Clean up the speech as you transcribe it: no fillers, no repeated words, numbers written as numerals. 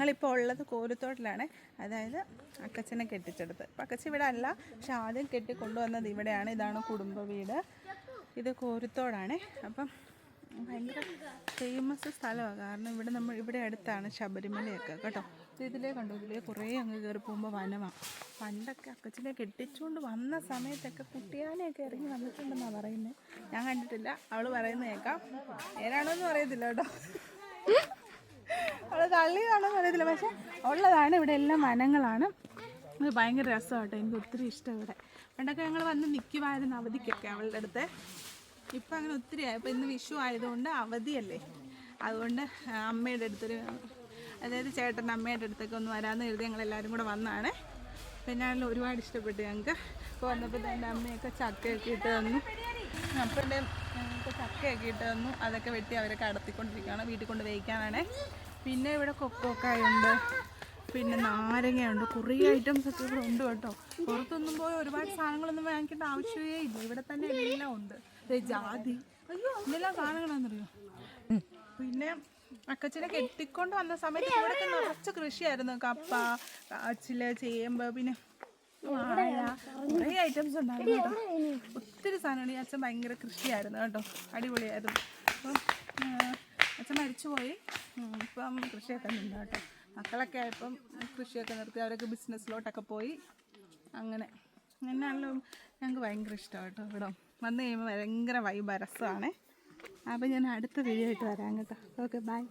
ഞങ്ങളിപ്പോൾ ഉള്ളത് കോരുത്തോട്ടിലാണ്, അതായത് അക്കച്ചനെ കെട്ടിച്ചെടുത്ത്. അപ്പം അക്കച്ച ഇവിടെ അല്ല, പക്ഷെ ആദ്യം കെട്ടിക്കൊണ്ടുവന്നത് ഇവിടെയാണ്. ഇതാണ് കുടുംബ വീട്, ഇത് കോരുത്തോടാണ്. അപ്പം ഭയങ്കര ഫേമസ് സ്ഥലമാണ്, കാരണം ഇവിടെ അടുത്താണ് ശബരിമലയൊക്കെ കേട്ടോ. ഇതിലേ കണ്ടു, ഇതിലേ കുറേ അങ്ങ് കയറി പോകുമ്പോൾ വനമാണ്. പണ്ടൊക്കെ അക്കച്ചനെ കെട്ടിച്ചുകൊണ്ട് വന്ന സമയത്തൊക്കെ കുട്ടിയാനെയൊക്കെ ഇറങ്ങി വന്നിട്ടുണ്ടെന്നാണ് പറയുന്നത്. ഞാൻ കണ്ടിട്ടില്ല, അവൾ പറയുന്നത് കേൾക്കാം. നേരാണോ എന്ന് പറയത്തില്ല കേട്ടോ, അവൾ തള്ളിയതാണോ എന്ന് അറിയത്തില്ല, പക്ഷെ ഉള്ളതാണ്. ഇവിടെ എല്ലാം വനങ്ങളാണ്. ഇത് ഭയങ്കര രസമാണ് കേട്ടോ, എനിക്ക് ഒത്തിരി ഇഷ്ടം ഇവിടെ. പണ്ടൊക്കെ ഞങ്ങൾ വന്ന് നിൽക്കുമായിരുന്നു അവധിക്കൊക്കെ അവളുടെ അടുത്ത്. ഇപ്പം അങ്ങനെ ഒത്തിരി ആയി. ഇപ്പോൾ ഇന്ന് വിഷു ആയതുകൊണ്ട് അവധിയല്ലേ, അതുകൊണ്ട് അമ്മയുടെ അടുത്തൊരു, അതായത് ചേട്ടൻ്റെ അമ്മയുടെ അടുത്തൊക്കെ ഒന്ന് വരാമെന്ന് കരുതി ഞങ്ങളെല്ലാവരും കൂടെ വന്നതാണ്. പിന്നെ ഒരുപാട് ഇഷ്ടപ്പെട്ടു ഞങ്ങൾക്ക്. ഇപ്പോൾ വന്നപ്പോൾ എൻ്റെ അമ്മയൊക്കെ ചക്കയൊക്കെ ഇട്ട് തന്നു, അപ്പം എൻ്റെ ഞങ്ങൾക്ക് ചക്കയൊക്കെ ഇട്ട് തന്നു. അതൊക്കെ വെട്ടി അവരൊക്കെ അടത്തിക്കൊണ്ടിരിക്കുകയാണ്, വീട്ടിൽ കൊണ്ട് വേവിക്കാനാണ്. പിന്നെ ഇവിടെ കൊക്കോക്കായുണ്ട്, പിന്നെ നാരങ്ങയുണ്ട്, കുറേ ഐറ്റംസ് ഒക്കെ ഇവിടെ ഉണ്ട് കേട്ടോ. പുറത്തൊന്നും പോയി ഒരുപാട് സാധനങ്ങളൊന്നും വാങ്ങിക്കേണ്ട ആവശ്യമേ ഇല്ല, ഇവിടെ തന്നെ എല്ലാം ഉണ്ട്. ജാതി, അയ്യോ എന്തെല്ലാം സാധനങ്ങളാണെന്നറിയോ. പിന്നെ അക്കച്ചനെ കെട്ടിക്കൊണ്ട് വന്ന സമയത്ത് ഇവിടെയൊക്കെ നിറച്ച് കൃഷിയായിരുന്നു, കപ്പ, കാച്ചില്, ചേമ്പ്, പിന്നെ വാഴ, കുറേ ഐറ്റംസ് ഉണ്ടായിരുന്നു കേട്ടോ. ഒത്തിരി സാധനമാണ്. ഈ അച്ഛൻ ഭയങ്കര കൃഷിയായിരുന്നു കേട്ടോ, അടിപൊളിയായിരുന്നു. അപ്പം അച്ഛൻ മരിച്ചുപോയി, ഇപ്പം കൃഷിയൊക്കെ ഉണ്ട് കേട്ടോ. മക്കളൊക്കെ ആയപ്പം കൃഷിയൊക്കെ നിർത്തി അവരൊക്കെ ബിസിനസ്സിലോട്ടൊക്കെ പോയി. അങ്ങനെയാണല്ലോ. ഞങ്ങൾക്ക് ഭയങ്കര ഇഷ്ടമാണ് കേട്ടോ ഇവിടെ വന്നു കഴിയുമ്പോൾ ഭയങ്കര വൈബ് രസമാണ്. അപ്പം ഞാൻ അടുത്ത വീഡിയോ ആയിട്ട് വരാം കേട്ടോ. Okay, by.